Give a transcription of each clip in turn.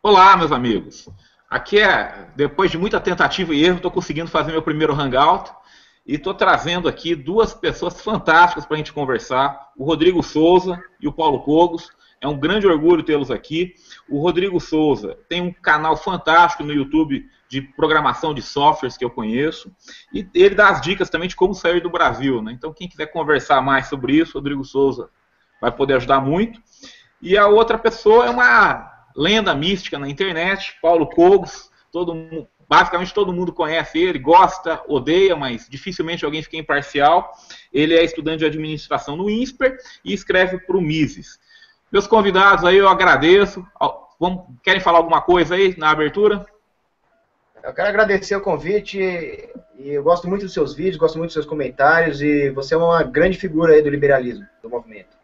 Olá, meus amigos. Aqui depois de muita tentativa e erro, estou conseguindo fazer meu primeiro hangout e estou trazendo aqui duas pessoas fantásticas para a gente conversar, o Rodrigo Souza e o Paulo Cogos. É um grande orgulho tê-los aqui. O Rodrigo Souza tem um canal fantástico no YouTube de programação de softwares que eu conheço e ele dá as dicas também de como sair do Brasil, né? Então, quem quiser conversar mais sobre isso, Rodrigo Souza vai poder ajudar muito. E a outra pessoa é uma lenda mística na internet, Paulo Cogos. Basicamente todo mundo conhece ele, gosta, odeia, mas dificilmente alguém fica imparcial. Ele é estudante de administração no INSPER e escreve para o Mises. Meus convidados aí, eu agradeço. Querem falar alguma coisa aí na abertura? Eu quero agradecer o convite e eu gosto muito dos seus vídeos, gosto muito dos seus comentários e você é uma grande figura aí do liberalismo, do movimento.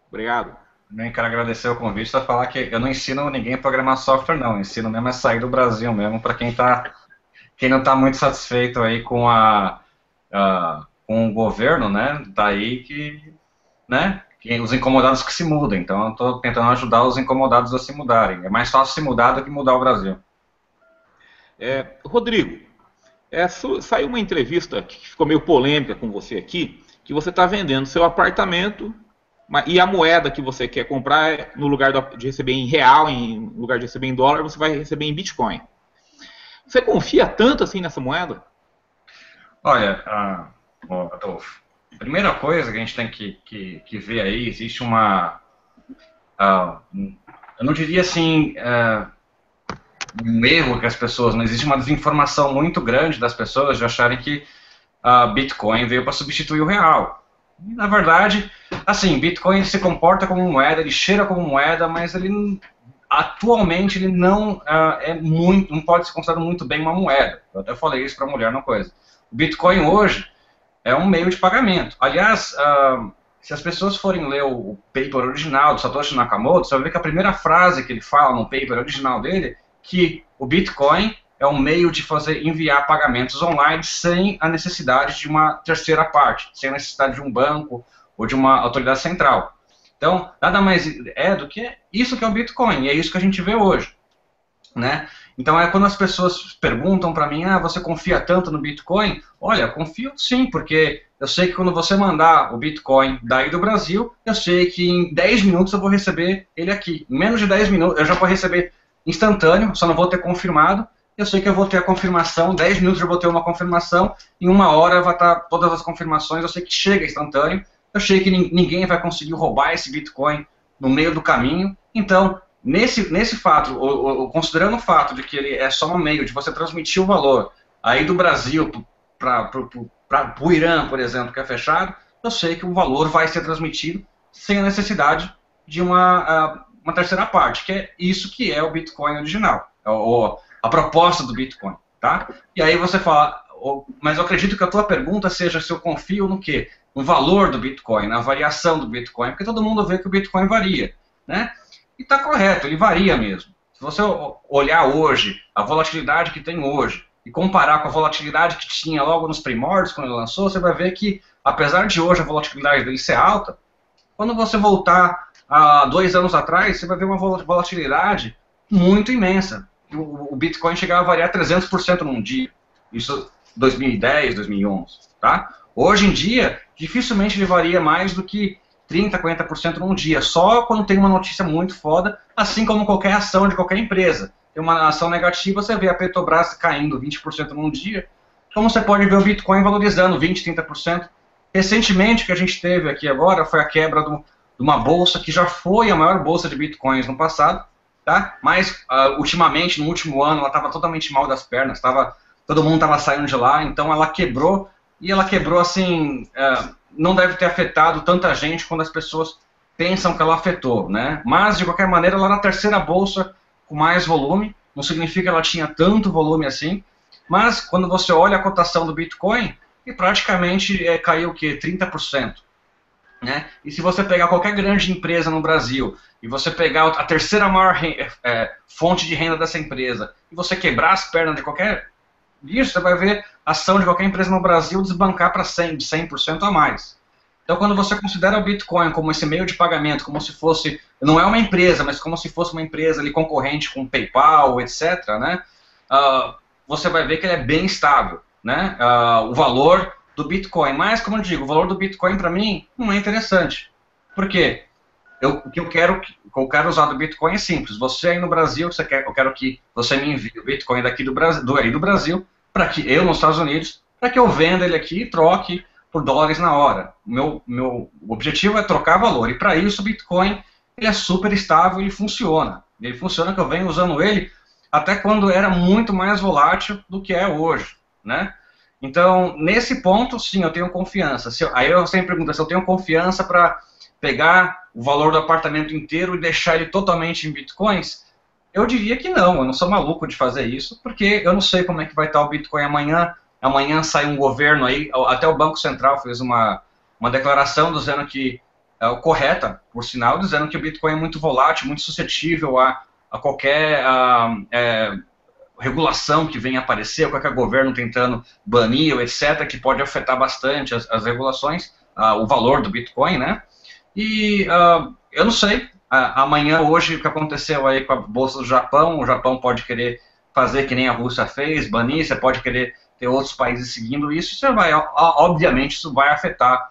Obrigado. Também quero agradecer o convite para falar que eu não ensino ninguém a programar software, não. Eu ensino mesmo a sair do Brasil mesmo, para quem não está muito satisfeito aí com com o governo, né? Daí que, né? Os incomodados que se mudem. Então eu estou tentando ajudar os incomodados a se mudarem. É mais fácil se mudar do que mudar o Brasil. Rodrigo, saiu uma entrevista que ficou meio polêmica com você aqui, que você está vendendo seu apartamento e a moeda que você quer comprar, no lugar de receber em real, em lugar de receber em dólar, você vai receber em Bitcoin. Você confia tanto assim nessa moeda? Olha, Adolfo, a primeira coisa que a gente tem que ver aí, existe uma... eu não diria assim... um erro que as pessoas... Não existe uma desinformação muito grande das pessoas de acharem que Bitcoin veio para substituir o real. Na verdade, assim, Bitcoin se comporta como moeda, ele cheira como moeda, mas ele atualmente ele não não pode ser considerado muito bem uma moeda. Eu até falei isso para a mulher, uma coisa. O Bitcoin hoje é um meio de pagamento. Aliás, se as pessoas forem ler o paper original do Satoshi Nakamoto, você vai ver que a primeira frase que ele fala no paper original dele, que o Bitcoin é um meio de enviar pagamentos online sem a necessidade de uma terceira parte, sem a necessidade de um banco ou de uma autoridade central. Então, nada mais é do que isso que é o Bitcoin, e é isso que a gente vê hoje, né? Então, quando as pessoas perguntam para mim, você confia tanto no Bitcoin? Olha, confio sim, porque eu sei que quando você mandar o Bitcoin daí do Brasil, eu sei que em 10 minutos eu vou receber ele aqui. Em menos de 10 minutos eu já vou receber instantâneo, só não vou ter confirmado. Eu sei que eu vou ter a confirmação, 10 minutos eu vou ter uma confirmação, em 1 hora vai estar todas as confirmações, eu sei que chega instantâneo, eu sei que ninguém vai conseguir roubar esse Bitcoin no meio do caminho. Então, nesse fato, considerando o fato de que ele é só um meio de você transmitir o valor aí do Brasil para o Irã, por exemplo, que é fechado, eu sei que o valor vai ser transmitido sem a necessidade de uma terceira parte, que é isso que é o Bitcoin original, a proposta do Bitcoin, tá? E aí você fala, mas eu acredito que a tua pergunta seja se eu confio no quê? No valor do Bitcoin, na variação do Bitcoin, porque todo mundo vê que o Bitcoin varia, né? E tá correto, ele varia mesmo. Se você olhar hoje, a volatilidade que tem hoje, e comparar com a volatilidade que tinha logo nos primórdios, quando ele lançou, você vai ver que, apesar de hoje a volatilidade dele ser alta, quando você voltar a 2 anos atrás, você vai ver uma volatilidade muito imensa. O Bitcoin chegava a variar 300% num dia. Isso 2010, 2011, tá? Hoje em dia, dificilmente ele varia mais do que 30%, 40% num dia, só quando tem uma notícia muito foda, assim como qualquer ação de qualquer empresa. Tem uma ação negativa, você vê a Petrobras caindo 20% num dia, como você pode ver o Bitcoin valorizando 20%, 30%. Recentemente, o que a gente teve aqui agora foi a quebra de uma bolsa que já foi a maior bolsa de Bitcoins no passado, tá? Mas, ultimamente, no último ano, ela estava totalmente mal das pernas, todo mundo estava saindo de lá, então ela quebrou, e ela quebrou assim, não deve ter afetado tanta gente quando as pessoas pensam que ela afetou, né? Mas, de qualquer maneira, ela era a terceira bolsa com mais volume, não significa que ela tinha tanto volume assim, mas quando você olha a cotação do Bitcoin, ele praticamente caiu o quê? 30%. Né? E se você pegar qualquer grande empresa no Brasil e você pegar a terceira maior fonte de renda dessa empresa e você quebrar as pernas de qualquer disso, você vai ver a ação de qualquer empresa no Brasil desbancar para 100% a mais. Então, quando você considera o Bitcoin como esse meio de pagamento, como se fosse, não é uma empresa, mas como se fosse uma empresa ali concorrente com PayPal, etc., né, você vai ver que ele é bem estável, né, o valor do Bitcoin. Mas, como eu digo, o valor do Bitcoin para mim não é interessante. Por quê? O que eu quero usar do Bitcoin é simples. Você aí no Brasil, eu quero que você me envie o Bitcoin daqui do Brasil, para que eu nos Estados Unidos, para que eu venda ele aqui e troque por dólares na hora. Meu objetivo é trocar valor. E para isso o Bitcoin ele é super estável e funciona. Ele funciona que eu venho usando ele até quando era muito mais volátil do que é hoje, né? Então, nesse ponto, sim, eu tenho confiança. Aí eu sempre pergunto se eu tenho confiança para pegar o valor do apartamento inteiro e deixar ele totalmente em bitcoins. Eu diria que não, eu não sou maluco de fazer isso, porque eu não sei como é que vai estar o Bitcoin amanhã. Amanhã sai um governo aí, até o Banco Central fez uma declaração dizendo que, correta, por sinal, dizendo que o Bitcoin é muito volátil, muito suscetível a qualquer regulação que venha aparecer, qualquer governo tentando banir, etc., que pode afetar bastante as regulações, o valor do Bitcoin, né? E eu não sei, amanhã, hoje, o que aconteceu aí com a Bolsa do Japão, o Japão pode querer fazer que nem a Rússia fez, banir, você pode querer ter outros países seguindo isso, obviamente isso vai afetar,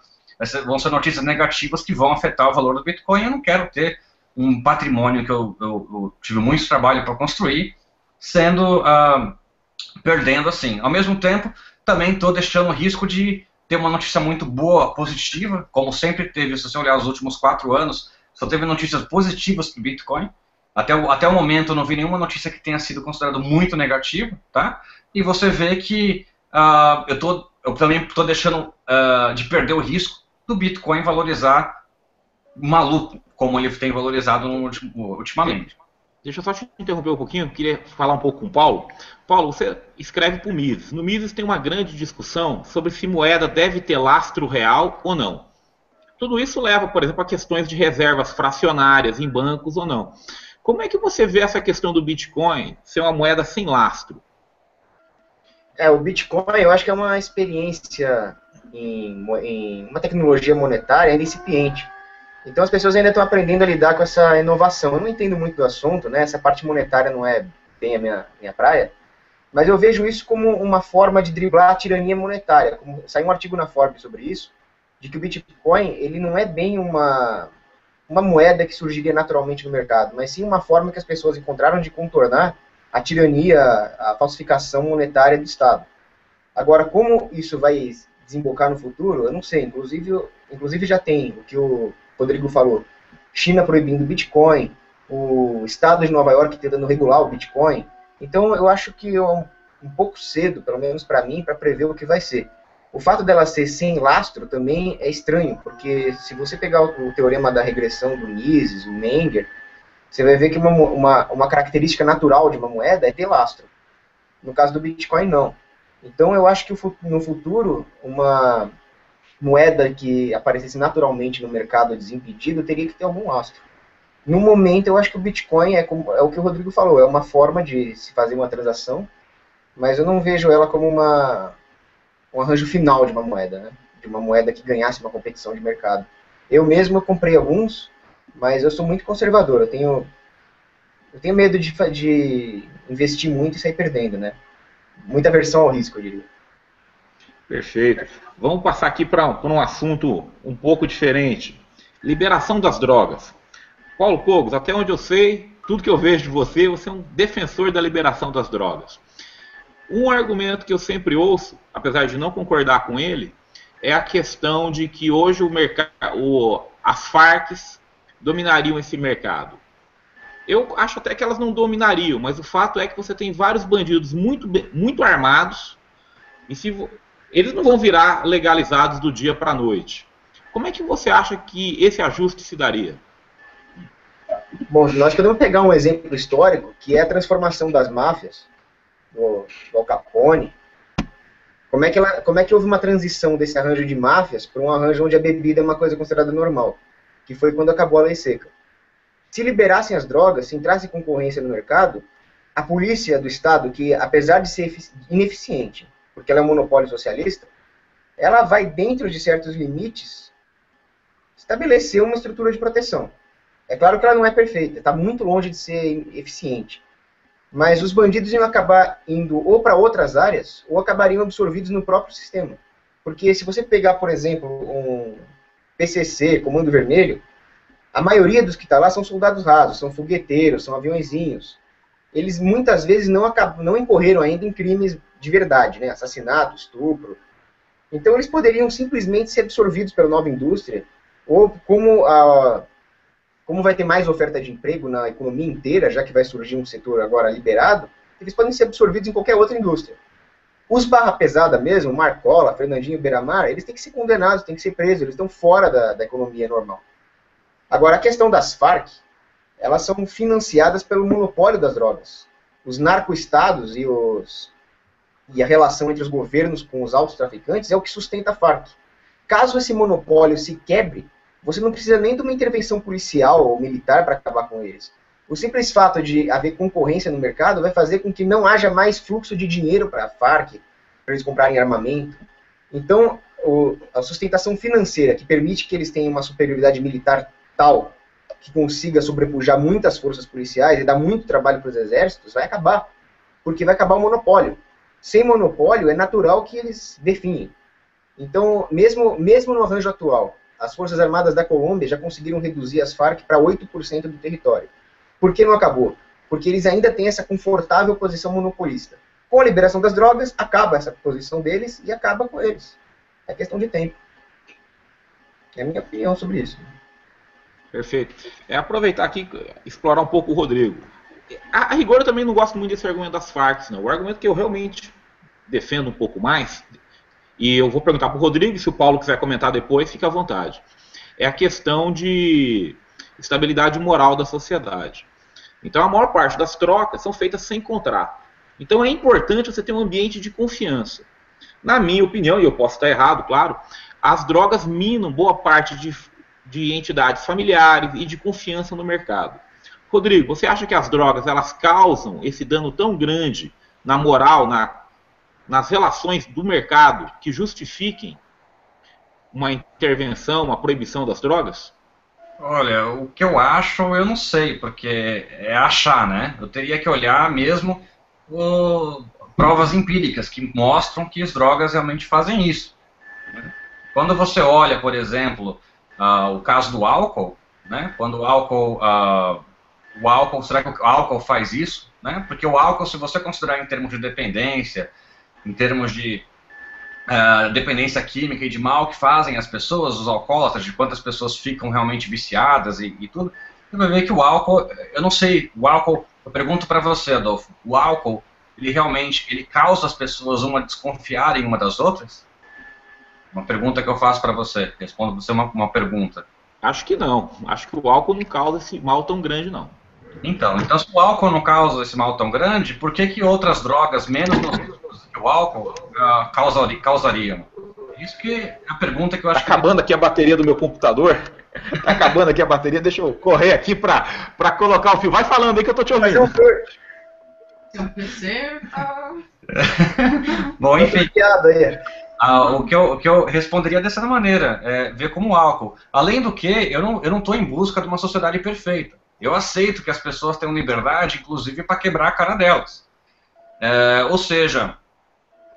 vão ser notícias negativas que vão afetar o valor do Bitcoin. Eu não quero ter um patrimônio que eu tive muito trabalho para construir, perdendo assim. Ao mesmo tempo, também estou deixando o risco de ter uma notícia muito boa, positiva, como sempre teve, se você olhar os últimos 4 anos, só teve notícias positivas para o Bitcoin. Até o momento eu não vi nenhuma notícia que tenha sido considerada muito negativa, tá? E você vê que eu também estou deixando de perder o risco do Bitcoin valorizar maluco, como ele tem valorizado ultimamente. Deixa eu só te interromper um pouquinho, eu queria falar um pouco com o Paulo. Paulo, você escreve para o Mises. No Mises tem uma grande discussão sobre se moeda deve ter lastro real ou não. Tudo isso leva, por exemplo, a questões de reservas fracionárias em bancos ou não. Como é que você vê essa questão do Bitcoin ser uma moeda sem lastro? O Bitcoin eu acho que é uma experiência em uma tecnologia monetária ainda incipiente. Então as pessoas ainda estão aprendendo a lidar com essa inovação. Eu não entendo muito do assunto, né? Essa parte monetária não é bem a minha praia, mas eu vejo isso como uma forma de driblar a tirania monetária. Saiu um artigo na Forbes sobre isso, de que o Bitcoin ele não é bem uma moeda que surgiria naturalmente no mercado, mas sim uma forma que as pessoas encontraram de contornar a tirania, a falsificação monetária do Estado. Agora, como isso vai desembocar no futuro, eu não sei. Inclusive já tem o que o Rodrigo falou, China proibindo o Bitcoin, o estado de Nova York tentando regular o Bitcoin. Então eu acho que é um pouco cedo, pelo menos para mim, para prever o que vai ser. O fato dela ser sem lastro também é estranho, porque se você pegar o teorema da regressão do Mises, o Menger, você vai ver que uma característica natural de uma moeda é ter lastro. No caso do Bitcoin, não. Então eu acho que no futuro, uma moeda que aparecesse naturalmente no mercado desimpedido teria que ter algum lastro. No momento, eu acho que o Bitcoin é o que o Rodrigo falou, é uma forma de se fazer uma transação, mas eu não vejo ela como um arranjo final de uma moeda, né? De uma moeda que ganhasse uma competição de mercado. Eu mesmo comprei alguns, mas eu sou muito conservador, eu tenho medo de investir muito e sair perdendo, né? Muita aversão ao risco, eu diria. Perfeito. Vamos passar aqui para um assunto um pouco diferente. Liberação das drogas. Paulo Cogos, até onde eu sei, tudo que eu vejo de você, você é um defensor da liberação das drogas. Um argumento que eu sempre ouço, apesar de não concordar com ele, é a questão de que hoje as Farcs dominariam esse mercado. Eu acho até que elas não dominariam, mas o fato é que você tem vários bandidos muito armados, e eles não vão virar legalizados do dia para a noite. Como é que você acha que esse ajuste se daria? Bom, nós podemos pegar um exemplo histórico, que é a transformação das máfias, do Al Capone. Como é que houve uma transição desse arranjo de máfias para um arranjo onde a bebida é uma coisa considerada normal? Que foi quando acabou a lei seca. Se liberassem as drogas, se entrasse concorrência no mercado, a polícia do Estado, que apesar de ser ineficiente, porque ela é um monopólio socialista, ela vai dentro de certos limites estabeleceu uma estrutura de proteção. É claro que ela não é perfeita, está muito longe de ser eficiente. Mas os bandidos iam acabar indo ou para outras áreas, ou acabariam absorvidos no próprio sistema. Porque se você pegar, por exemplo, um PCC, Comando Vermelho, a maioria dos que está lá são soldados rasos, são fogueteiros, são aviõezinhos. Eles muitas vezes não incorreram ainda em crimes de verdade, né? Assassinato, estupro. Então eles poderiam simplesmente ser absorvidos pela nova indústria, ou como vai ter mais oferta de emprego na economia inteira, já que vai surgir um setor agora liberado, eles podem ser absorvidos em qualquer outra indústria. Os barra pesada mesmo, Marcola, Fernandinho, Beiramar, eles têm que ser condenados, têm que ser presos, eles estão fora da economia normal. Agora, a questão das Farc, elas são financiadas pelo monopólio das drogas. Os narcoestados e a relação entre os governos com os altos traficantes é o que sustenta a Farc. Caso esse monopólio se quebre, você não precisa nem de uma intervenção policial ou militar para acabar com eles. O simples fato de haver concorrência no mercado vai fazer com que não haja mais fluxo de dinheiro para a Farc, para eles comprarem armamento. Então, a sustentação financeira que permite que eles tenham uma superioridade militar tal que consiga sobrepujar muitas forças policiais e dar muito trabalho para os exércitos, vai acabar. Porque vai acabar o monopólio. Sem monopólio, é natural que eles definem. Então, mesmo no arranjo atual, as Forças Armadas da Colômbia já conseguiram reduzir as Farc para 8% do território. Por que não acabou? Porque eles ainda têm essa confortável posição monopolista. Com a liberação das drogas, acaba essa posição deles e acaba com eles. É questão de tempo. É a minha opinião sobre isso. Perfeito. Aproveitar aqui e explorar um pouco o Rodrigo. A rigor eu também não gosto muito desse argumento das Farc, não. O argumento que eu realmente defendo um pouco mais, e eu vou perguntar para o Rodrigo, se o Paulo quiser comentar depois, fique à vontade. É a questão de estabilidade moral da sociedade. Então a maior parte das trocas são feitas sem contrato. Então é importante você ter um ambiente de confiança. Na minha opinião, e eu posso estar errado, claro, as drogas minam boa parte de entidades familiares e de confiança no mercado. Rodrigo, você acha que as drogas elas causam esse dano tão grande na moral, nas relações do mercado, que justifiquem uma intervenção, uma proibição das drogas? Olha, o que eu acho, eu não sei, porque é achar, né? Eu teria que olhar mesmo provas empíricas que mostram que as drogas realmente fazem isso. Né? Quando você olha, por exemplo, o caso do álcool, né? Quando o álcool, será que o álcool faz isso? Né? Porque o álcool, se você considerar em termos de dependência, em termos de dependência química e de mal que fazem as pessoas, os alcoólatras, de quantas pessoas ficam realmente viciadas e tudo, você vai ver que o álcool, eu não sei, o álcool, eu pergunto para você, Adolfo, o álcool, ele causa as pessoas desconfiarem uma das outras? Uma pergunta que eu faço para você, respondo você uma pergunta. Acho que não, acho que o álcool não causa esse mal tão grande não. Então se o álcool não causa esse mal tão grande, por que outras drogas menos nocivas que o álcool causariam? Isso que é a pergunta que eu acho que... Tá acabando aqui a bateria do meu computador. Tá acabando aqui a bateria, deixa eu correr aqui pra colocar o fio. Vai falando aí que eu tô te ouvindo. Seu PC tá... Bom, enfim, o que eu responderia dessa maneira, ver como álcool. Além do que, eu não estou em busca de uma sociedade perfeita. Eu aceito que as pessoas tenham liberdade, inclusive, para quebrar a cara delas. Ou seja,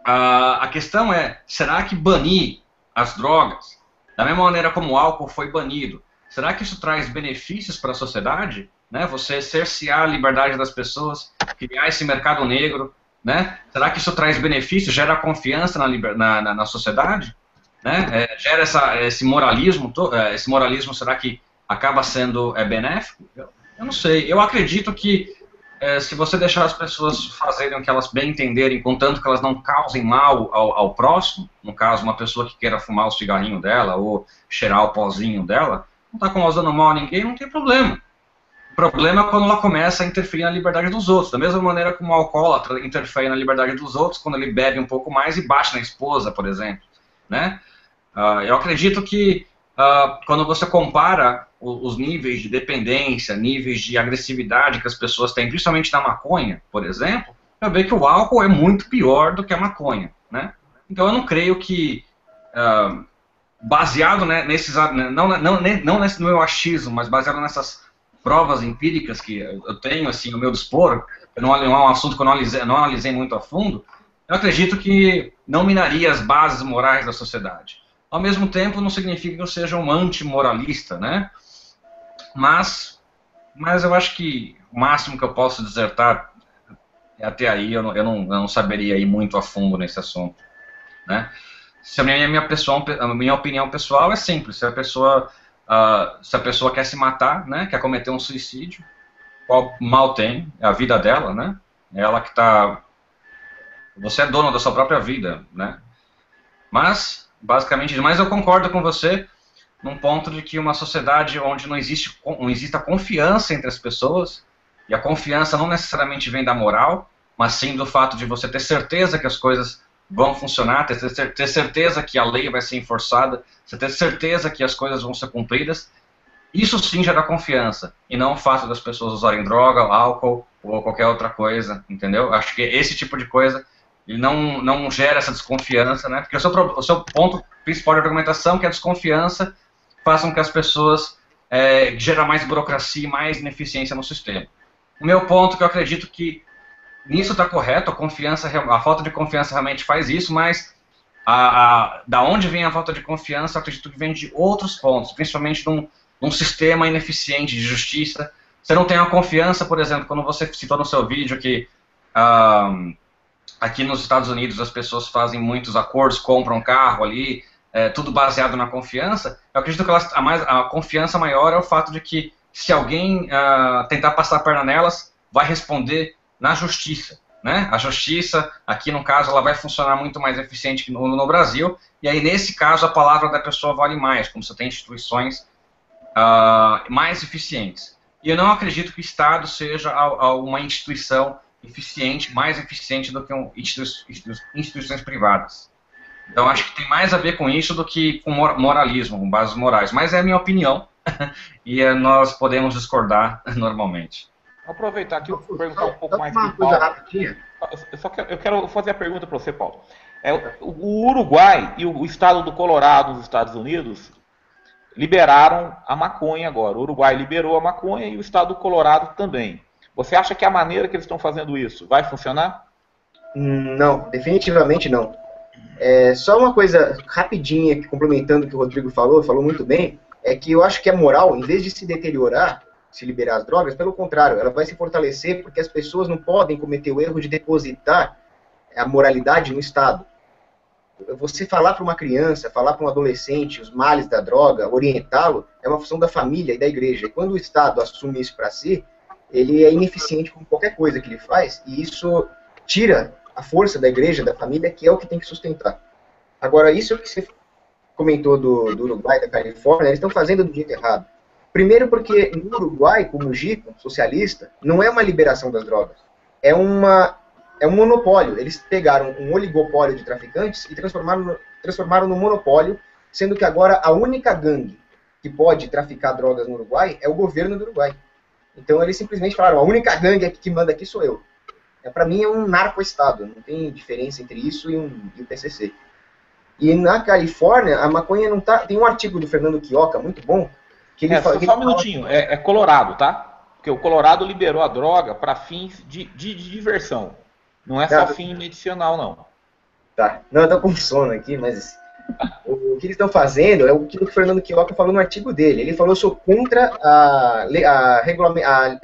a questão é, será que banir as drogas, da mesma maneira como o álcool foi banido, será que isso traz benefícios para a sociedade? Né? Você cercear a liberdade das pessoas, criar esse mercado negro, né? Será que isso traz benefícios, gera confiança na sociedade? Né? Gera esse moralismo, será que acaba sendo benéfico? Eu não sei. Eu acredito que se você deixar as pessoas fazerem o que elas bem entenderem, contanto que elas não causem mal ao próximo, no caso, uma pessoa que queira fumar o cigarrinho dela ou cheirar o pozinho dela, não está causando mal a ninguém, não tem problema. O problema é quando ela começa a interferir na liberdade dos outros, da mesma maneira como o alcoólatra interfere na liberdade dos outros quando ele bebe um pouco mais e bate na esposa, por exemplo. Né? Eu acredito que quando você compara os níveis de dependência, níveis de agressividade que as pessoas têm, principalmente na maconha, por exemplo, eu vejo que o álcool é muito pior do que a maconha. Né? Então eu não creio que baseado, né, nesses, não nesse meu achismo, mas baseado nessas provas empíricas que eu tenho, assim, ao meu dispor, não é um assunto que eu não analisei muito a fundo, eu acredito que não minaria as bases morais da sociedade. Ao mesmo tempo, não significa que eu seja um antimoralista, né? Mas eu acho que o máximo que eu posso dissertar é até aí, eu não saberia ir muito a fundo nesse assunto, né? Se a minha opinião pessoal é simples. Se a pessoa quer se matar, né, quer cometer um suicídio, qual mal tem? É a vida dela, né? É ela que está... Você é dono da sua própria vida, né? Mas, basicamente, eu concordo com você num ponto de que uma sociedade onde não exista confiança entre as pessoas, e a confiança não necessariamente vem da moral, mas sim do fato de você ter certeza que as coisas vão funcionar, ter certeza que a lei vai ser enforçada, você ter certeza que as coisas vão ser cumpridas, isso sim gera confiança, e não o fato das pessoas usarem droga, álcool ou qualquer outra coisa, entendeu? Acho que esse tipo de coisa ele não gera essa desconfiança, né? Porque o seu ponto principal de argumentação, que é a desconfiança, façam que as pessoas geram mais burocracia e mais ineficiência no sistema. O meu ponto, que eu acredito que nisso está correto, a falta de confiança realmente faz isso, mas da onde vem a falta de confiança, eu acredito que vem de outros pontos, principalmente num sistema ineficiente de justiça. Você não tem a confiança, por exemplo, quando você citou no seu vídeo que aqui nos Estados Unidos as pessoas fazem muitos acordos, compram um carro ali, tudo baseado na confiança. Eu acredito que a confiança maior é o fato de que se alguém tentar passar a perna nelas, vai responder na justiça, né? A justiça, aqui no caso, ela vai funcionar muito mais eficiente que no Brasil, e aí nesse caso a palavra da pessoa vale mais, como você tem instituições mais eficientes. E eu não acredito que o Estado seja uma instituição eficiente, mais eficiente do que instituições privadas. Então acho que tem mais a ver com isso do que com moralismo, com bases morais. Mas é a minha opinião e nós podemos discordar normalmente. Vou aproveitar aqui e perguntar um pouco mais uma coisa rapidinha. Eu quero fazer a pergunta para você, Paulo. O Uruguai e o estado do Colorado, nos Estados Unidos, liberaram a maconha agora. O Uruguai liberou a maconha e o estado do Colorado também. Você acha que a maneira que eles estão fazendo isso vai funcionar? Não, definitivamente não. Só uma coisa rapidinha, complementando o que o Rodrigo falou muito bem, é que eu acho que a moral, em vez de se deteriorar, se liberar as drogas, pelo contrário, ela vai se fortalecer porque as pessoas não podem cometer o erro de depositar a moralidade no Estado. Você falar para uma criança, falar para um adolescente os males da droga, orientá-lo, é uma função da família e da igreja. E quando o Estado assume isso para si, ele é ineficiente com qualquer coisa que ele faz, e isso tira a força da igreja, da família, que é o que tem que sustentar. Agora, isso que você comentou do Uruguai, da Califórnia, eles estão fazendo do jeito errado. Primeiro porque no Uruguai, como Gico, socialista, não é uma liberação das drogas. É um monopólio. Eles pegaram um oligopólio de traficantes e transformaram no monopólio, sendo que agora a única gangue que pode traficar drogas no Uruguai é o governo do Uruguai. Então eles simplesmente falaram, a única gangue que manda aqui sou eu. Para mim é um narco-estado, não tem diferença entre isso e o PCC. E na Califórnia, a maconha não tá... Tem um artigo do Fernando Quioca, muito bom, que ele fala... Só um minutinho, é Colorado, tá? Porque o Colorado liberou a droga para fins de diversão. Não é só fim medicinal, não. Tá, não, eu tô com sono aqui, mas... O que eles estão fazendo é o que o Fernando Quioca falou no artigo dele. Ele falou: eu sou contra a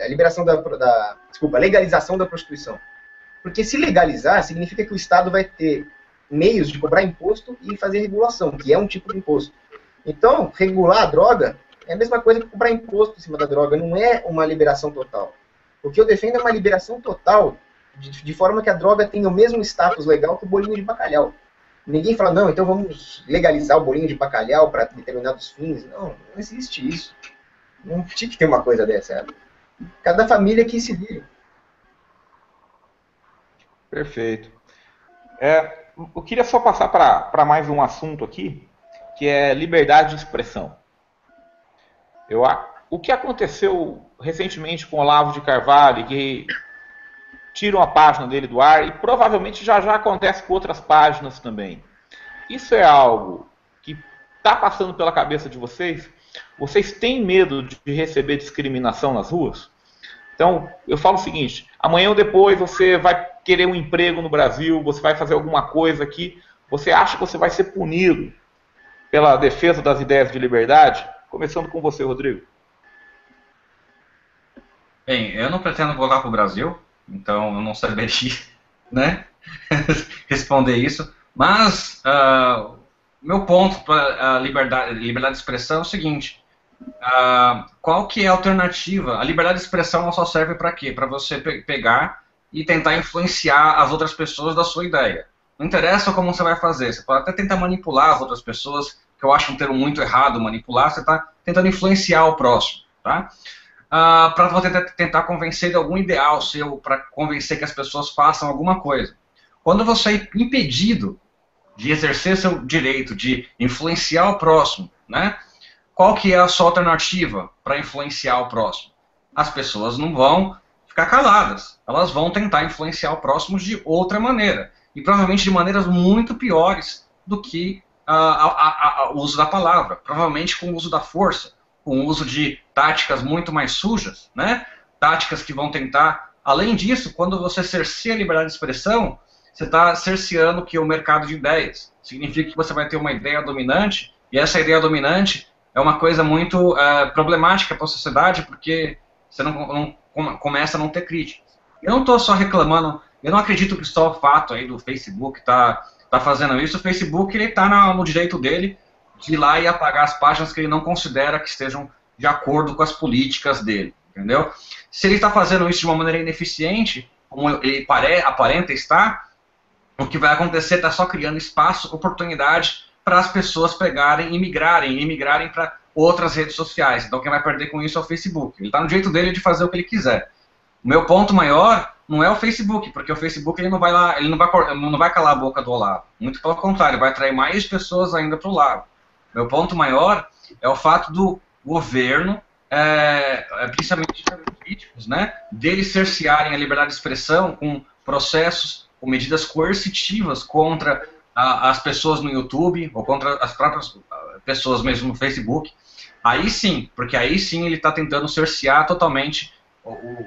liberação a legalização da prostituição. Porque se legalizar, significa que o Estado vai ter meios de cobrar imposto e fazer regulação, que é um tipo de imposto. Então, regular a droga é a mesma coisa que cobrar imposto em cima da droga, não é uma liberação total. O que eu defendo é uma liberação total, de forma que a droga tenha o mesmo status legal que o bolinho de bacalhau. Ninguém fala, não, então vamos legalizar o bolinho de bacalhau para determinados fins. Não existe isso. Não tinha que ter uma coisa dessa. Sabe? Cada família que se vira. Perfeito. Eu queria só passar para mais um assunto aqui, que é liberdade de expressão. O que aconteceu recentemente com Olavo de Carvalho, que tiram a página dele do ar, e provavelmente já acontece com outras páginas também. Isso é algo que está passando pela cabeça de vocês? Vocês têm medo de receber discriminação nas ruas? Então, eu falo o seguinte, amanhã ou depois você vai querer um emprego no Brasil, você vai fazer alguma coisa aqui, você acha que você vai ser punido pela defesa das ideias de liberdade? Começando com você, Rodrigo. Bem, eu não pretendo voltar para o Brasil, então eu não saberia, né, responder isso, mas meu ponto para a liberdade de expressão é o seguinte, qual que é a alternativa? A liberdade de expressão ela só serve para quê? Para você pegar e tentar influenciar as outras pessoas da sua ideia. Não interessa como você vai fazer, você pode até tentar manipular as outras pessoas, que eu acho um termo muito errado, manipular, você está tentando influenciar o próximo, tá? Para você tentar convencer de algum ideal seu, para convencer que as pessoas façam alguma coisa. Quando você é impedido de exercer seu direito de influenciar o próximo, né? Qual que é a sua alternativa para influenciar o próximo? As pessoas não vão ficar caladas, elas vão tentar influenciar o próximo de outra maneira, e provavelmente de maneiras muito piores do que o uso da palavra, provavelmente com o uso da força, com o uso de táticas muito mais sujas, né? Táticas que vão tentar... Além disso, quando você cerceia a liberdade de expressão, você está cerceando que o mercado de ideias. Significa que você vai ter uma ideia dominante, e essa ideia dominante é uma coisa muito problemática para a sociedade, porque você não começa a não ter críticas. Eu não estou só reclamando, eu não acredito que só o fato aí do Facebook tá fazendo isso. O Facebook está no direito dele de ir lá e apagar as páginas que ele não considera que estejam de acordo com as políticas dele, entendeu? Se ele está fazendo isso de uma maneira ineficiente, como ele aparenta estar, o que vai acontecer está só criando espaço, oportunidade para as pessoas pegarem e migrarem para outras redes sociais. Então quem vai perder com isso é o Facebook. Ele está no jeito dele de fazer o que ele quiser. O meu ponto maior não é o Facebook, porque o Facebook ele não vai calar a boca do Olavo. Muito pelo contrário, vai atrair mais pessoas ainda para o lado. Meu ponto maior é o fato do governo, principalmente políticos, né, deles cercearem a liberdade de expressão com processos, com medidas coercitivas contra as pessoas no YouTube, ou contra as próprias pessoas mesmo no Facebook. Aí sim, porque aí sim ele está tentando cercear totalmente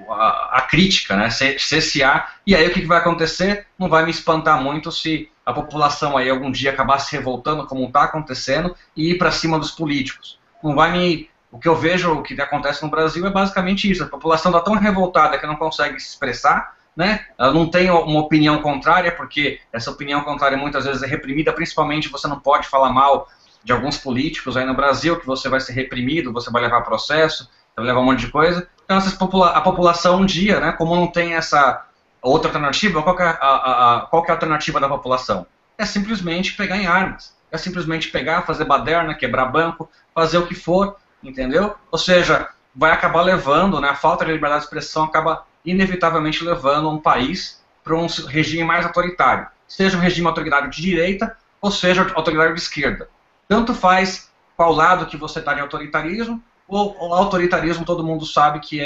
a crítica, né, cercear, e aí o que vai acontecer? Não vai me espantar muito se a população aí algum dia acabar se revoltando, como está acontecendo, e ir para cima dos políticos. Não vai me... O que eu vejo, o que acontece no Brasil é basicamente isso, a população está tão revoltada que não consegue se expressar, né? Ela não tem uma opinião contrária, porque essa opinião contrária muitas vezes é reprimida, principalmente você não pode falar mal de alguns políticos aí no Brasil, que você vai ser reprimido, você vai levar processo, vai levar um monte de coisa. Então a população um dia, né, como não tem essa outra alternativa, qual que é a alternativa da população? É simplesmente pegar em armas, é simplesmente pegar, fazer baderna, quebrar banco, fazer o que for, entendeu? Ou seja, vai acabar levando, né, a falta de liberdade de expressão acaba inevitavelmente levando um país para um regime mais autoritário, seja um regime autoritário de direita ou seja autoritário de esquerda. Tanto faz qual lado que você está de autoritarismo. O autoritarismo todo mundo sabe que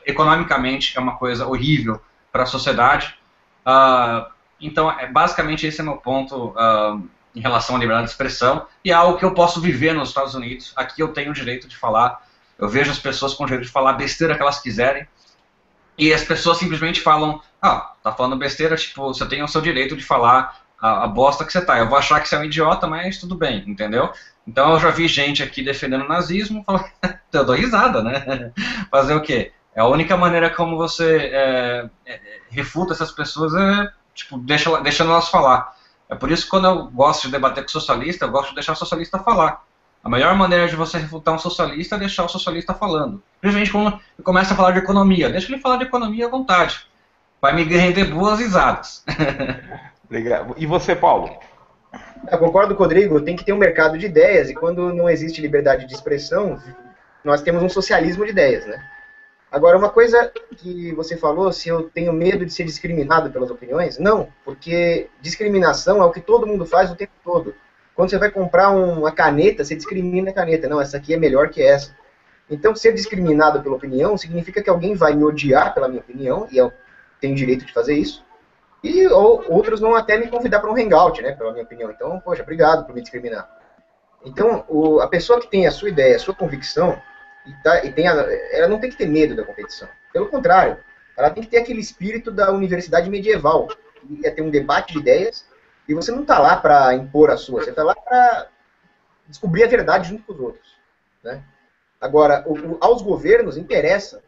economicamente é uma coisa horrível para a sociedade. Então, basicamente esse é meu ponto em relação à liberdade de expressão, e é algo que eu posso viver nos Estados Unidos. Aqui eu tenho o direito de falar, eu vejo as pessoas com o direito de falar besteira que elas quiserem, e as pessoas simplesmente falam, tá falando besteira, tipo, você tem o seu direito de falar a bosta que você tá. Eu vou achar que você é um idiota, mas tudo bem, entendeu? Então eu já vi gente aqui defendendo o nazismo, falando, eu dou risada, né? Fazer o quê? É a única maneira como você refuta essas pessoas tipo, deixando elas falar. É por isso que quando eu gosto de debater com socialista, eu gosto de deixar o socialista falar. A melhor maneira de você refutar um socialista é deixar o socialista falando. Principalmente quando ele começa a falar de economia. Deixa ele falar de economia à vontade. Vai me render boas risadas. Legal. E você, Paulo? Eu concordo com o Rodrigo, tem que ter um mercado de ideias, e quando não existe liberdade de expressão, nós temos um socialismo de ideias, né? Agora, uma coisa que você falou, se eu tenho medo de ser discriminado pelas opiniões, não, porque discriminação é o que todo mundo faz o tempo todo. Quando você vai comprar uma caneta, você discrimina a caneta. Não, essa aqui é melhor que essa. Então, ser discriminado pela opinião significa que alguém vai me odiar pela minha opinião, e eu tenho direito de fazer isso, e outros vão até me convidar para um hangout, né, pela minha opinião. Então, poxa, obrigado por me discriminar. Então, a pessoa que tem a sua ideia, a sua convicção, ela não tem que ter medo da competição. Pelo contrário, ela tem que ter aquele espírito da universidade medieval, que é ter um debate de ideias, e você não está lá para impor a sua, você está lá para descobrir a verdade junto com os outros. Né? Agora, aos governos interessa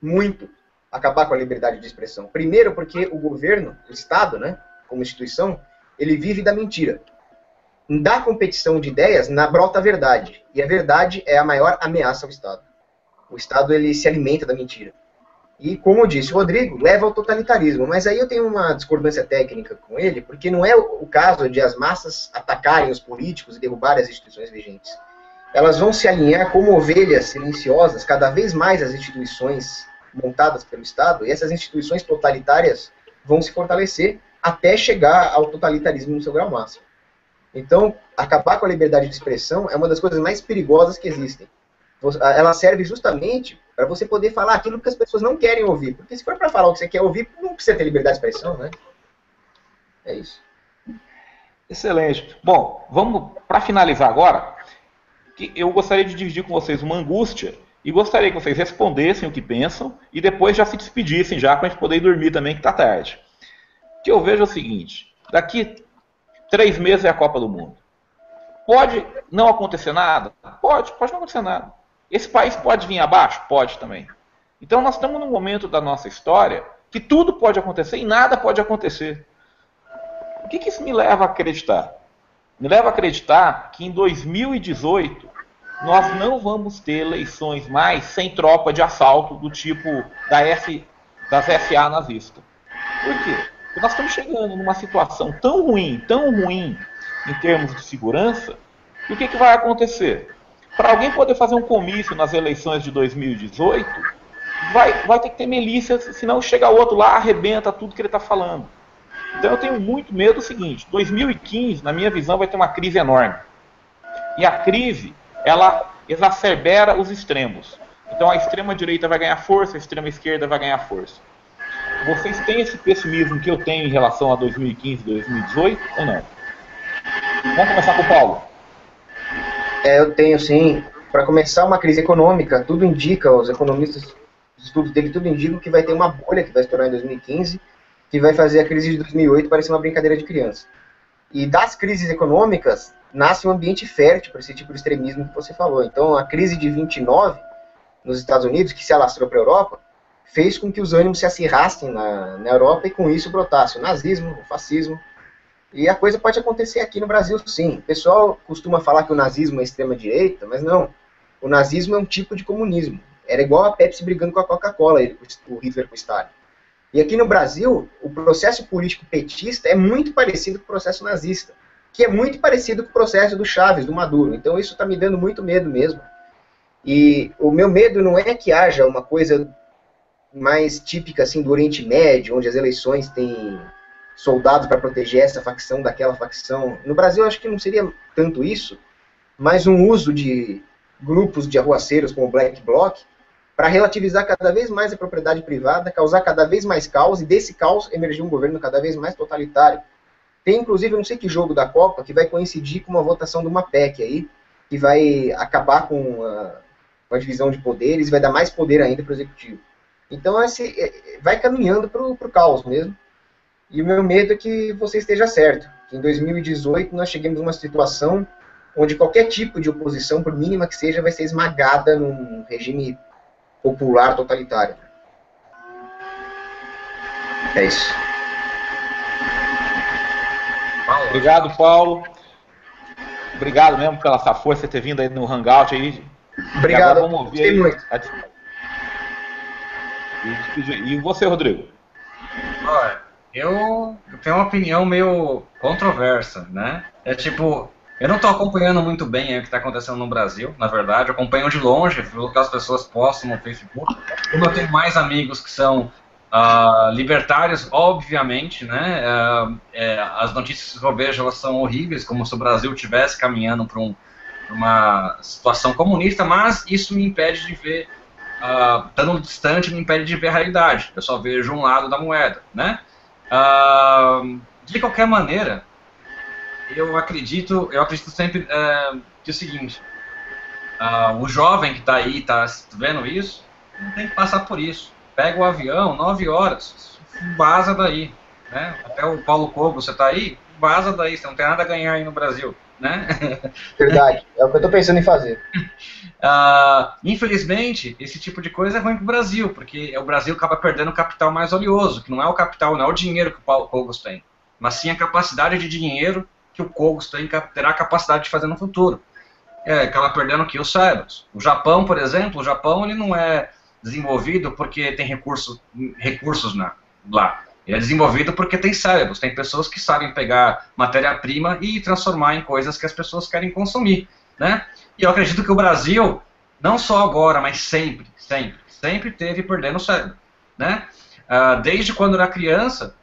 muito acabar com a liberdade de expressão. Primeiro porque o governo, o Estado, né, como instituição, ele vive da mentira. Da competição de ideias, brota a verdade. E a verdade é a maior ameaça ao Estado. O Estado, ele se alimenta da mentira. E, como disse o Rodrigo, leva ao totalitarismo. Mas aí eu tenho uma discordância técnica com ele, porque não é o caso de as massas atacarem os políticos e derrubarem as instituições vigentes. Elas vão se alinhar como ovelhas silenciosas, cada vez mais as instituições montadas pelo Estado, e essas instituições totalitárias vão se fortalecer até chegar ao totalitarismo no seu grau máximo. Então, acabar com a liberdade de expressão é uma das coisas mais perigosas que existem. Ela serve justamente para você poder falar aquilo que as pessoas não querem ouvir. Porque se for para falar o que você quer ouvir, não precisa ter liberdade de expressão, né? É isso. Excelente. Bom, vamos para finalizar agora, que eu gostaria de dividir com vocês uma angústia e gostaria que vocês respondessem o que pensam e depois já se despedissem já para a gente poder ir dormir também, que está tarde. O que eu vejo é o seguinte, daqui 3 meses é a Copa do Mundo. Pode não acontecer nada? Pode não acontecer nada. Esse país pode vir abaixo? Pode também. Então nós estamos num momento da nossa história que tudo pode acontecer e nada pode acontecer. O que isso me leva a acreditar? Me leva a acreditar que em 2018 nós não vamos ter eleições mais sem tropa de assalto do tipo das SA nazistas. Por quê? Porque nós estamos chegando numa situação tão ruim em termos de segurança, que o que vai acontecer? Para alguém poder fazer um comício nas eleições de 2018, vai ter que ter milícias, senão chega outro lá, arrebenta tudo que ele está falando. Então eu tenho muito medo do seguinte, 2015, na minha visão, vai ter uma crise enorme. E a crise, ela exacerbera os extremos. Então a extrema-direita vai ganhar força, a extrema-esquerda vai ganhar força. Vocês têm esse pessimismo que eu tenho em relação a 2015 e 2018 ou não? Vamos começar com o Paulo. Eu tenho sim. Para começar uma crise econômica, tudo indica, os economistas, os estudos dele, tudo indicam que vai ter uma bolha que vai estourar em 2015, que vai fazer a crise de 2008 parecer uma brincadeira de criança. E das crises econômicas, nasce um ambiente fértil para esse tipo de extremismo que você falou. Então, a crise de 29, nos Estados Unidos, que se alastrou para a Europa, fez com que os ânimos se acirrassem na Europa e com isso brotasse o nazismo, o fascismo. E a coisa pode acontecer aqui no Brasil, sim. O pessoal costuma falar que o nazismo é extrema-direita, mas não. O nazismo é um tipo de comunismo. Era igual a Pepsi brigando com a Coca-Cola, o Hitler com o Stalin. E aqui no Brasil, o processo político petista é muito parecido com o processo nazista, que é muito parecido com o processo do Chávez, do Maduro. Então isso está me dando muito medo mesmo. E o meu medo não é que haja uma coisa mais típica assim, do Oriente Médio, onde as eleições têm soldados para proteger essa facção daquela facção. No Brasil, eu acho que não seria tanto isso, mas um uso de grupos de arruaceiros como o Black Bloc para relativizar cada vez mais a propriedade privada, causar cada vez mais caos, e desse caos emergir um governo cada vez mais totalitário. Tem, inclusive, eu não sei que jogo da Copa, que vai coincidir com uma votação de uma PEC aí, que vai acabar com a divisão de poderes, vai dar mais poder ainda para o Executivo. Então, vai caminhando para o caos mesmo. E o meu medo é que você esteja certo, que em 2018 nós cheguemos numa situação onde qualquer tipo de oposição, por mínima que seja, vai ser esmagada num regime popular totalitário. É isso. Obrigado, Paulo. Obrigado mesmo pela sua força ter vindo aí no Hangout aí. Obrigado, vamos ouvir gostei aí. muito. E você, Rodrigo? Olha, eu tenho uma opinião meio controversa, né? É tipo, eu não estou acompanhando muito bem o que está acontecendo no Brasil, na verdade. Eu acompanho de longe, pelo que as pessoas postam no Facebook. Como eu tenho mais amigos que são libertários, obviamente, né? As notícias que eu vejo, elas são horríveis, como se o Brasil estivesse caminhando para uma situação comunista, mas isso me impede de ver, estando distante, me impede de ver a realidade. Eu só vejo um lado da moeda, né? De qualquer maneira, eu acredito sempre que é o seguinte, o jovem que está aí, está vendo isso, não tem que passar por isso. Pega o avião, 9 horas, vaza daí. Né? Até o Paulo Cogos, você está aí, vaza daí, você não tem nada a ganhar aí no Brasil. Né? Verdade, é o que eu estou pensando em fazer. Infelizmente, esse tipo de coisa é ruim para o Brasil, porque o Brasil acaba perdendo o capital mais valioso, que não é o capital, não é o dinheiro que o Paulo Cogos tem, mas sim a capacidade de dinheiro que o Cogos terá a capacidade de fazer no futuro. Acaba perdendo aqui os cérebros. O Japão, por exemplo, ele não é desenvolvido porque tem recursos lá. Ele é desenvolvido porque tem cérebros, tem pessoas que sabem pegar matéria-prima e transformar em coisas que as pessoas querem consumir, né? E eu acredito que o Brasil, não só agora, mas sempre teve perdendo o cérebro, né? Desde quando eu era criança,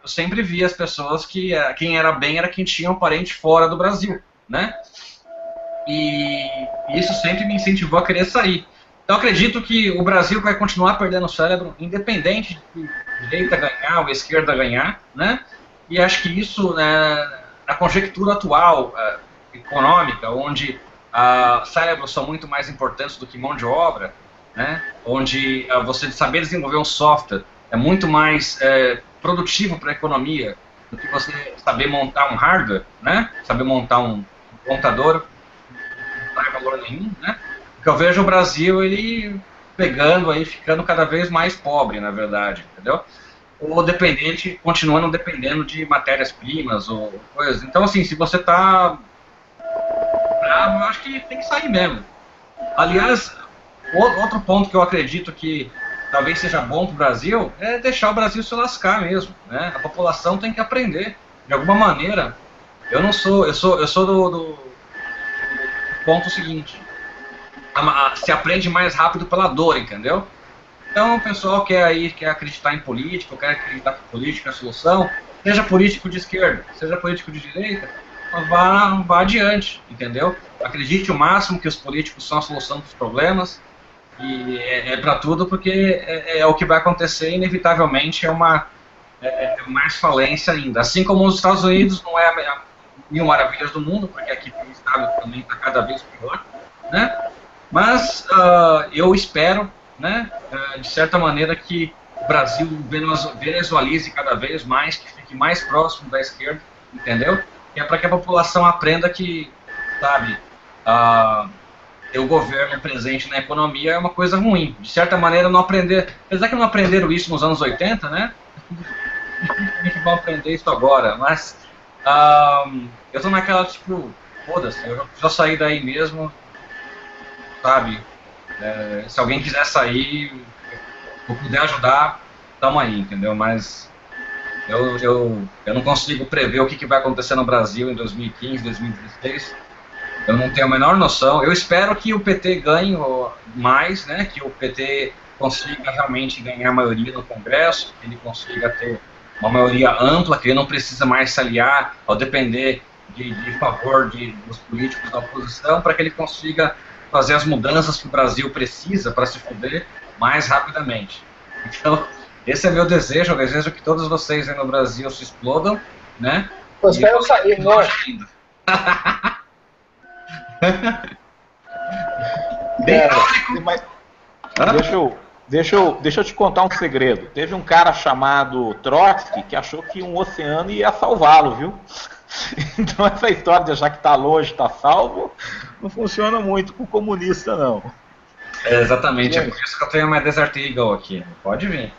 eu sempre via as pessoas que quem era bem era quem tinha um parente fora do Brasil, né? E isso sempre me incentivou a querer sair. Então, acredito que o Brasil vai continuar perdendo o cérebro, independente de direita ganhar ou esquerda ganhar, né? E acho que isso, na conjectura atual, econômica, onde cérebros são muito mais importantes do que mão de obra, né? Onde você saber desenvolver um software é muito mais produtivo para a economia do que você saber montar um hardware, né? Saber montar um computador, não traz valor nenhum, né? Porque eu vejo o Brasil, ele pegando aí, ficando cada vez mais pobre, na verdade, entendeu? Ou continuando dependendo de matérias-primas ou coisas. Então, assim, se você tá bravo, eu acho que tem que sair mesmo. Aliás, outro ponto que eu acredito que talvez seja bom para o Brasil é deixar o Brasil se lascar mesmo, né? A população tem que aprender, de alguma maneira. Eu sou do ponto seguinte: se aprende mais rápido pela dor, entendeu? Então o pessoal quer acreditar em política, quer acreditar que política é a solução, seja político de esquerda, seja político de direita, vá adiante, entendeu? Acredite o máximo que os políticos são a solução dos problemas, e é para tudo, porque é o que vai acontecer, inevitavelmente, é mais falência ainda. Assim como os Estados Unidos não é a mil maravilhas do mundo, porque aqui tem estado também está cada vez pior, né? Mas eu espero, né, de certa maneira, que o Brasil venezualize cada vez mais, que fique mais próximo da esquerda, entendeu? E é para que a população aprenda que, sabe, ter o governo presente na economia é uma coisa ruim. De certa maneira, não aprender, apesar que não aprenderam isso nos anos 80, né? Dificilmente vão aprender isso agora, mas eu tô naquela, tipo, foda-se, eu já saí daí mesmo, sabe? Se alguém quiser sair, eu puder ajudar, tamo aí, entendeu? Mas eu não consigo prever o que vai acontecer no Brasil em 2015, 2016. Eu não tenho a menor noção. Eu espero que o PT ganhe mais, né? Que o PT consiga realmente ganhar maioria no Congresso, que ele consiga ter uma maioria ampla, que ele não precisa mais se aliar ao depender de favor dos políticos da oposição, para que ele consiga fazer as mudanças que o Brasil precisa para se fuder mais rapidamente. Então, esse é meu desejo. Eu desejo que todos vocês aí no Brasil se explodam, né? Eu espero sair, né? Deixa eu te contar um segredo. Teve um cara chamado Trotsky que achou que um oceano ia salvá-lo, viu? Então essa história de achar que está longe, está salvo, não funciona muito com o comunista, não. Exatamente, é por isso que eu tenho uma Desert Eagle aqui. Pode vir.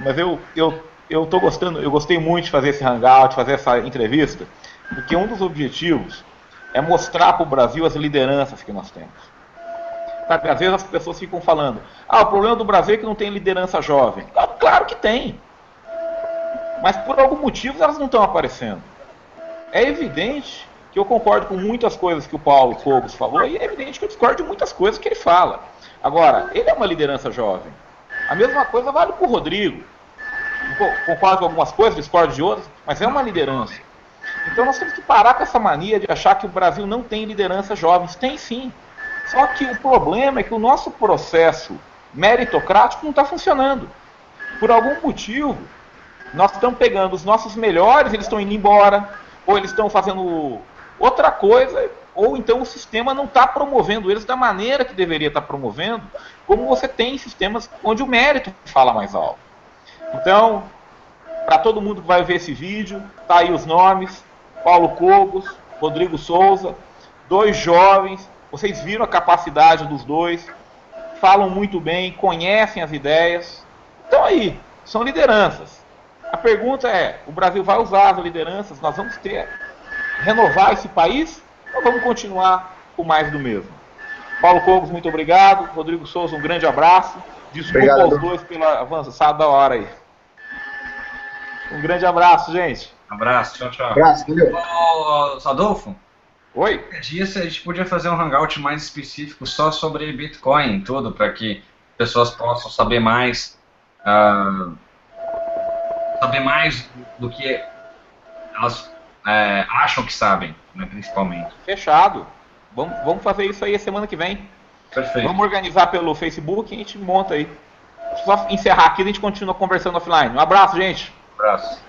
Mas eu tô gostando, eu gostei muito de fazer esse hangout, de fazer essa entrevista, porque um dos objetivos é mostrar para o Brasil as lideranças que nós temos. Sabe, às vezes as pessoas ficam falando, o problema do Brasil é que não tem liderança jovem. Claro que tem. Mas por algum motivo elas não estão aparecendo. É evidente que eu concordo com muitas coisas que o Paulo Cogos falou, e é evidente que eu discordo de muitas coisas que ele fala. Agora, ele é uma liderança jovem. A mesma coisa vale para o Rodrigo. Concordo com algumas coisas, discordo de outras, mas é uma liderança. Então nós temos que parar com essa mania de achar que o Brasil não tem liderança jovens. Tem sim. Só que o problema é que o nosso processo meritocrático não está funcionando. Por algum motivo, Nós estamos pegando os nossos melhores, eles estão indo embora, ou eles estão fazendo outra coisa, ou então o sistema não está promovendo eles da maneira que deveria estar promovendo, como você tem sistemas onde o mérito fala mais alto. Então, para todo mundo que vai ver esse vídeo, tá aí os nomes: Paulo Cobos, Rodrigo Souza, 2 jovens. Vocês viram a capacidade dos dois, falam muito bem, conhecem as ideias. Então aí, são lideranças. A pergunta é, o Brasil vai usar as lideranças? Nós vamos renovar esse país ou vamos continuar com mais do mesmo? Paulo Cobos, muito obrigado. Rodrigo Souza, um grande abraço. Desculpa obrigado aos dois pela avançada hora aí. Um grande abraço, gente. Abraço, tchau, tchau. Abraço, entendeu? Ô, Adolfo, Oi? qualquer dia a gente podia fazer um hangout mais específico só sobre Bitcoin e tudo, para que pessoas possam saber mais, do que elas acham que sabem, né, principalmente. Fechado. Vamos fazer isso aí a semana que vem. Perfeito. Vamos organizar pelo Facebook e a gente monta aí. Só encerrar aqui e a gente continua conversando offline. Um abraço, gente. Abraço.